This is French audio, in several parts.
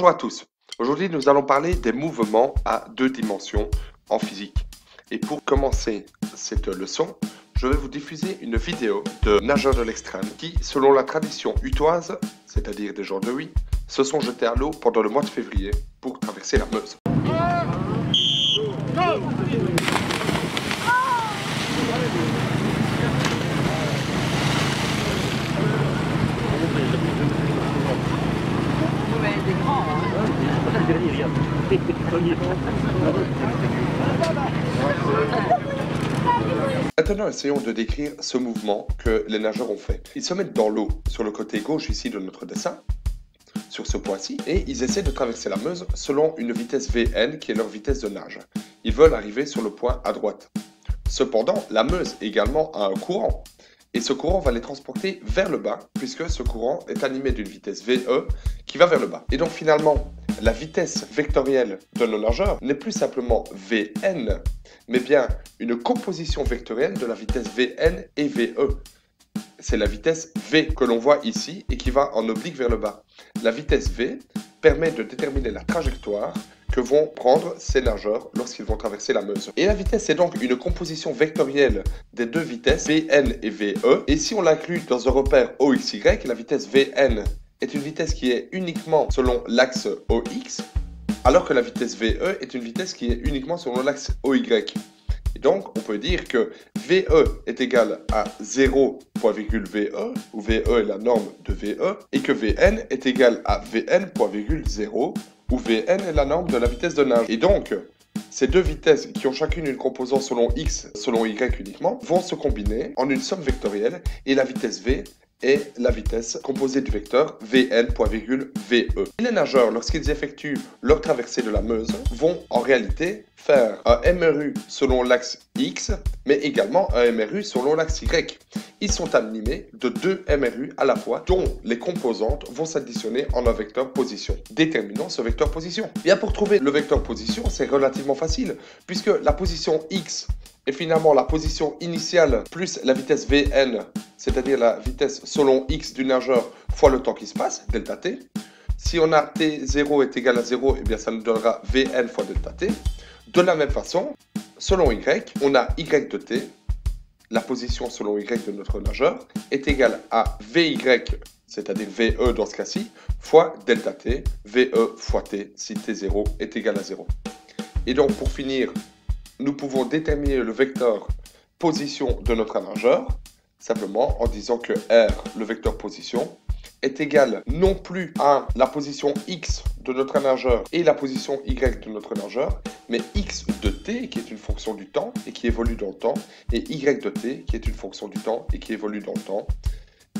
Bonjour à tous. Aujourd'hui, nous allons parler des mouvements à deux dimensions en physique. Et pour commencer cette leçon, je vais vous diffuser une vidéo de nageurs de l'extrême qui, selon la tradition utoise, c'est-à-dire des gens de Huy, se sont jetés à l'eau pendant le mois de février pour traverser la Meuse. Maintenant, essayons de décrire ce mouvement que les nageurs ont fait. Ils se mettent dans l'eau sur le côté gauche ici de notre dessin, sur ce point-ci, et ils essaient de traverser la Meuse selon une vitesse Vn qui est leur vitesse de nage. Ils veulent arriver sur le point à droite. Cependant, la Meuse également a un courant, et ce courant va les transporter vers le bas, puisque ce courant est animé d'une vitesse Ve qui va vers le bas. Et donc finalement, la vitesse vectorielle de nos nageurs n'est plus simplement Vn, mais bien une composition vectorielle de la vitesse Vn et Ve. C'est la vitesse V que l'on voit ici et qui va en oblique vers le bas. La vitesse V permet de déterminer la trajectoire que vont prendre ces nageurs lorsqu'ils vont traverser la Meuse. Et la vitesse est donc une composition vectorielle des deux vitesses Vn et Ve. Et si on l'inclut dans un repère OXY, la vitesse Vn est une vitesse qui est uniquement selon l'axe OX, alors que la vitesse Ve est une vitesse qui est uniquement selon l'axe OY. Et donc, on peut dire que Ve est égal à 0, point virgule Ve, où Ve est la norme de Ve, et que Vn est égal à Vn, point virgule 0, où Vn est la norme de la vitesse de nage. Et donc, ces deux vitesses qui ont chacune une composante selon x, selon y uniquement, vont se combiner en une somme vectorielle, et la vitesse V est la vitesse composée du vecteur Vn, point virgule Ve. Les nageurs, lorsqu'ils effectuent leur traversée de la Meuse, vont en réalité faire un MRU selon l'axe X, mais également un MRU selon l'axe Y. Ils sont animés de deux MRU à la fois, dont les composantes vont s'additionner en un vecteur position. Déterminons ce vecteur position. Bien, pour trouver le vecteur position, c'est relativement facile, puisque la position X est finalement la position initiale plus la vitesse Vn, c'est-à-dire la vitesse selon x du nageur fois le temps qui se passe, delta t. Si on a t0 est égal à 0, eh bien ça nous donnera Vn fois delta t. De la même façon, selon y, on a y de t, la position selon y de notre nageur, est égale à Vy, c'est-à-dire Ve dans ce cas-ci, fois delta t, Ve fois t, si t0 est égal à 0. Et donc pour finir, nous pouvons déterminer le vecteur position de notre nageur, simplement en disant que R, le vecteur position, est égal non plus à la position x de notre nageur et la position y de notre nageur, mais x de t qui est une fonction du temps et qui évolue dans le temps, et y de t qui est une fonction du temps et qui évolue dans le temps,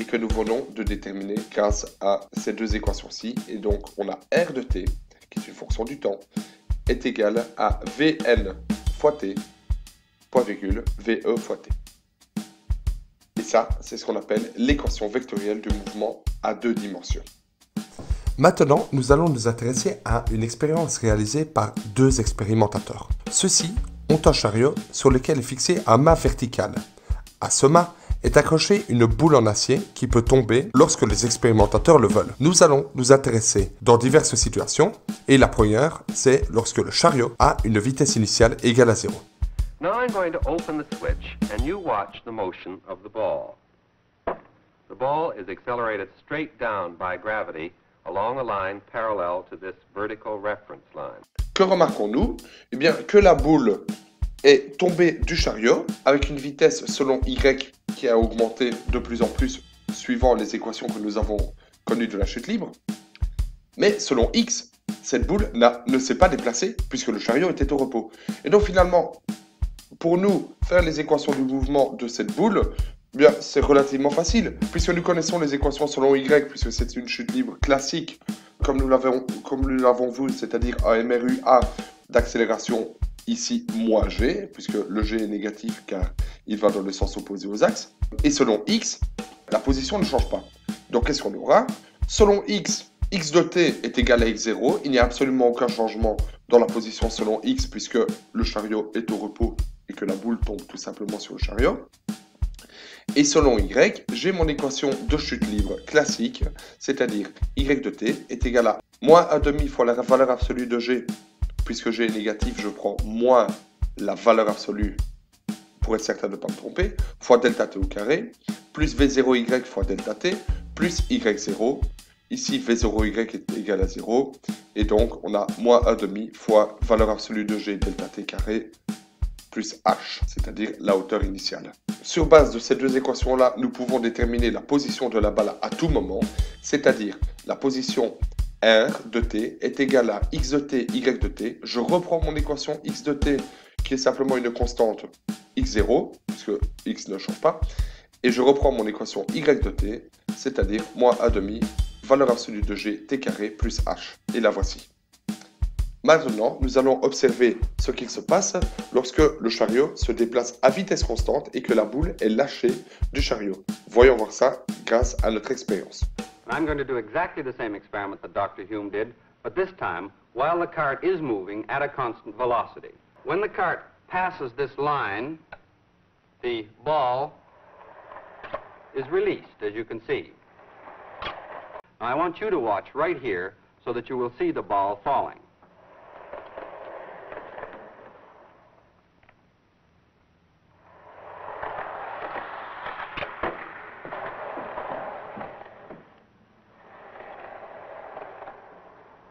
et que nous venons de déterminer grâce à ces deux équations-ci. Et donc on a R de t, qui est une fonction du temps, est égal à Vn fois t, point virgule, Ve fois t. Et ça, c'est ce qu'on appelle l'équation vectorielle du mouvement à deux dimensions. Maintenant, nous allons nous intéresser à une expérience réalisée par deux expérimentateurs. Ceux-ci ont un chariot sur lequel est fixé un mât vertical. À ce mât est accrochée une boule en acier qui peut tomber lorsque les expérimentateurs le veulent. Nous allons nous intéresser dans diverses situations, et la première, c'est lorsque le chariot a une vitesse initiale égale à 0. Now I'm going to open the switch and you watch the motion of the ball. The ball is accelerated straight down by gravity along a line parallel to this vertical reference line. Que remarquons-nous? Eh bien, que la boule est tombée du chariot avec une vitesse selon y qui a augmenté de plus en plus suivant les équations que nous avons connues de la chute libre. Mais selon x, cette boule ne s'est pas déplacée puisque le chariot était au repos. Et donc finalement, pour nous, faire les équations du mouvement de cette boule, bien, c'est relativement facile, puisque nous connaissons les équations selon y, puisque c'est une chute libre classique, comme nous l'avons vu, c'est-à-dire un MRU A d'accélération ici moins g, puisque le g est négatif car il va dans le sens opposé aux axes. Et selon x, la position ne change pas. Donc qu'est-ce qu'on aura? Selon x, x de t est égal à x0, il n'y a absolument aucun changement dans la position selon x, puisque le chariot est au repos et que la boule tombe tout simplement sur le chariot. Et selon y, j'ai mon équation de chute libre classique, c'est-à-dire y de t est égal à moins 1,5 fois la valeur absolue de g. Puisque g est négatif, je prends moins la valeur absolue pour être certain de ne pas me tromper, fois delta t au carré, plus v0y fois delta t, plus y0. Ici, v0y est égal à 0. Et donc, on a moins 1,5 fois valeur absolue de g delta t carré, plus h, c'est-à-dire la hauteur initiale. Sur base de ces deux équations-là, nous pouvons déterminer la position de la balle à tout moment, c'est-à-dire la position R de t est égale à x de t, y de t. Je reprends mon équation x de t, qui est simplement une constante x0, puisque x ne change pas, et je reprends mon équation y de t, c'est-à-dire moins 1,5, valeur absolue de g, t carré, plus h. Et la voici. Maintenant, nous allons observer ce qu'il se passe lorsque le chariot se déplace à vitesse constante et que la boule est lâchée du chariot. Voyons voir ça grâce à notre expérience. I'm going to do exactly the same experiment that Dr. Hume did, but this time while the cart is moving at a constant velocity. When the cart passes this line, the ball is released, as you can see. Now, I want you to watch right here so that you will see the ball falling.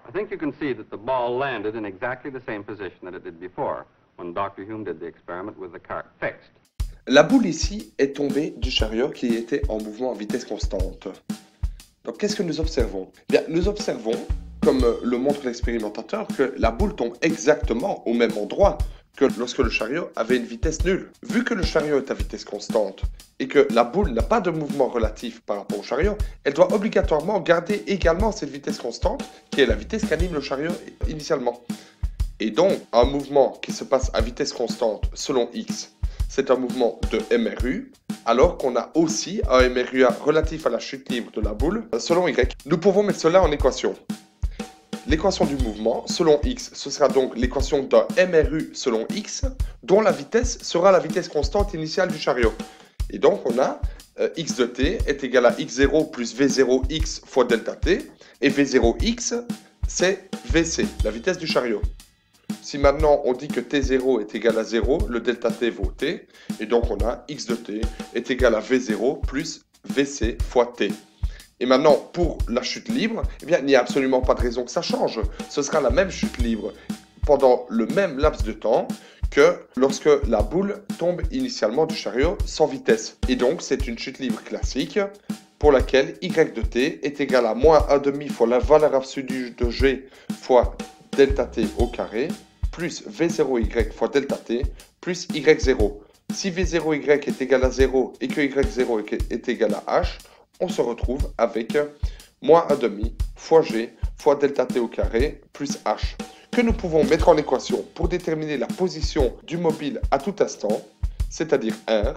I think you can see that the ball landed in exactly the same position that it did before, when Dr. Hume did the experiment with the cart fixed. La boule ici est tombée du chariot qui était en mouvement à vitesse constante. Donc qu'est-ce que nous observons? Bien, nous observons, comme le montre l'expérimentateur, que la boule tombe exactement au même endroit que lorsque le chariot avait une vitesse nulle. Vu que le chariot est à vitesse constante et que la boule n'a pas de mouvement relatif par rapport au chariot, elle doit obligatoirement garder également cette vitesse constante, qui est la vitesse qu'anime le chariot initialement. Et donc, un mouvement qui se passe à vitesse constante selon x, c'est un mouvement de MRU, alors qu'on a aussi un MRUA relatif à la chute libre de la boule selon y. Nous pouvons mettre cela en équation. L'équation du mouvement, selon x, ce sera donc l'équation d'un MRU selon x, dont la vitesse sera la vitesse constante initiale du chariot. Et donc, on a x de t est égal à x0 plus v0x fois delta t, et v0x, c'est vc, la vitesse du chariot. Si maintenant on dit que t0 est égal à 0, le delta t vaut t, et donc on a x de t est égal à v0 plus vc fois t. Et maintenant, pour la chute libre, eh bien, il n'y a absolument pas de raison que ça change. Ce sera la même chute libre pendant le même laps de temps que lorsque la boule tombe initialement du chariot sans vitesse. Et donc, c'est une chute libre classique pour laquelle y de t est égal à moins 1,5 fois la valeur absolue de g fois delta t au carré, plus v0y fois delta t, plus y0. Si v0y est égal à 0 et que y0 est égal à h, on se retrouve avec moins 1,5 fois g fois delta t au carré plus h, que nous pouvons mettre en équation pour déterminer la position du mobile à tout instant, c'est-à-dire R.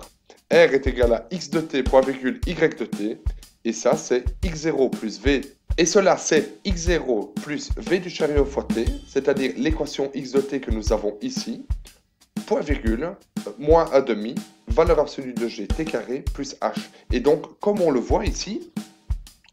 R est égal à x de t point virgule y de t, et ça c'est x0 plus v. Et cela c'est x0 plus v du chariot fois t, c'est-à-dire l'équation x de t que nous avons ici, point virgule, moins 1,5, valeur absolue de g, t carré, plus h. Et donc, comme on le voit ici,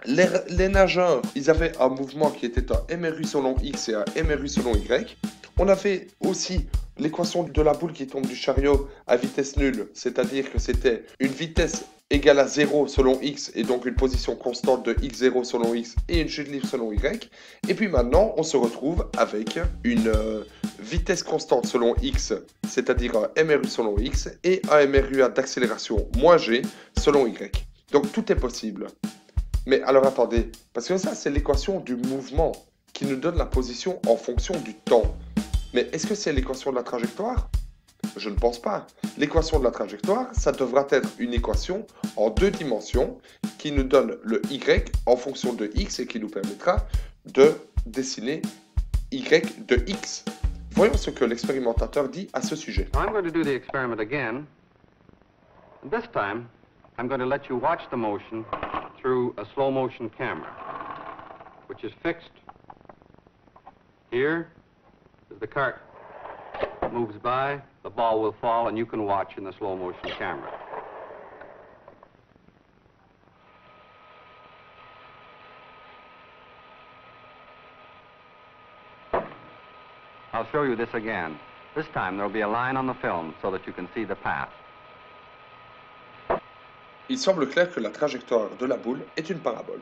les nageurs, ils avaient un mouvement qui était un MRU selon x et un MRU selon y. On avait aussi l'équation de la boule qui tombe du chariot à vitesse nulle, c'est-à-dire que c'était une vitesse égale à 0 selon x et donc une position constante de x0 selon x et une chute libre selon y. Et puis maintenant, on se retrouve avec une vitesse constante selon x, c'est-à-dire un MRU selon x et un MRUA d'accélération moins g selon y. Donc tout est possible. Mais alors attendez, parce que ça c'est l'équation du mouvement qui nous donne la position en fonction du temps. Mais est-ce que c'est l'équation de la trajectoire? Je ne pense pas. L'équation de la trajectoire, ça devra être une équation en 2 dimensions qui nous donne le y en fonction de x et qui nous permettra de dessiner y de x. Voyons ce que l'expérimentateur dit à ce sujet. Now I'm going to do the experiment again. This time, I'm going to let you watch the motion through a slow motion camera, which is fixed here. As the cart moves by, the ball will fall, and you can watch in the slow motion camera. I'll show you this again. This time there'll be a line on the film so that you can see the path. Il semble clair que la trajectoire de la boule est une parabole.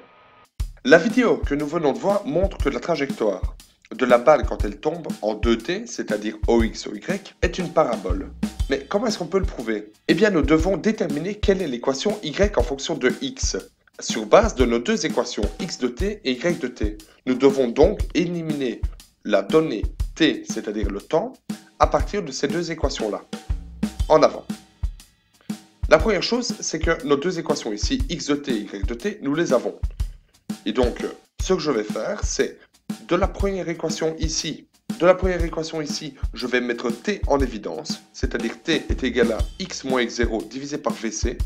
La vidéo que nous venons de voir montre que la trajectoire de la balle quand elle tombe en 2T, c'est-à-dire OX, OY, est une parabole. Mais comment est-ce qu'on peut le prouver? Eh bien, nous devons déterminer quelle est l'équation Y en fonction de X, sur base de nos deux équations X de T et Y de T. Nous devons donc éliminer la donnée T, c'est-à-dire le temps, à partir de ces deux équations-là. En avant. La première chose, c'est que nos deux équations ici, X de T et Y de T, nous les avons. Et donc, ce que je vais faire, c'est de la première équation ici, je vais mettre T en évidence, c'est-à-dire T est égal à X moins X0 divisé par VC.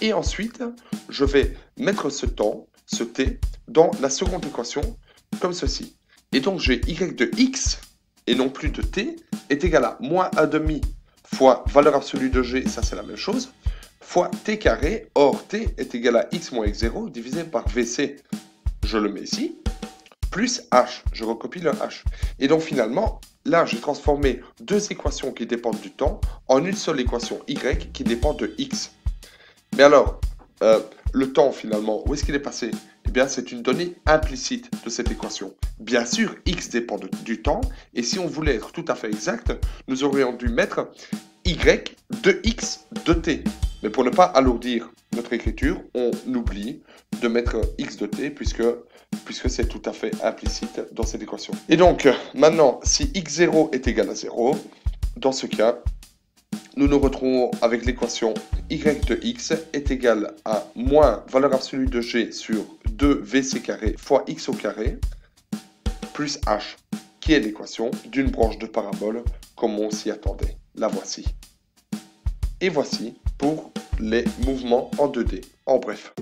Et ensuite, je vais mettre ce temps, ce T, dans la seconde équation, comme ceci. Et donc, j'ai Y de X, et non plus de T, est égal à moins 1/2 fois valeur absolue de G, ça c'est la même chose, fois T carré, or T est égal à X moins X0 divisé par VC. Je le mets ici, plus H, je recopie le H. Et donc finalement, là j'ai transformé deux équations qui dépendent du temps en une seule équation Y qui dépend de X. Mais alors, le temps finalement, où est-ce qu'il est passé? Eh bien c'est une donnée implicite de cette équation. Bien sûr, X dépend du temps, et si on voulait être tout à fait exact, nous aurions dû mettre Y de X de T. Mais pour ne pas alourdir notre écriture, on oublie de mettre X de T puisque c'est tout à fait implicite dans cette équation. Et donc, maintenant, si X0 est égal à 0, dans ce cas, nous nous retrouvons avec l'équation Y de X est égal à moins valeur absolue de G sur 2VC carré fois X au carré, plus H, qui est l'équation d'une branche de parabole comme on s'y attendait. La voici. Et voici pour les mouvements en 2D. En bref.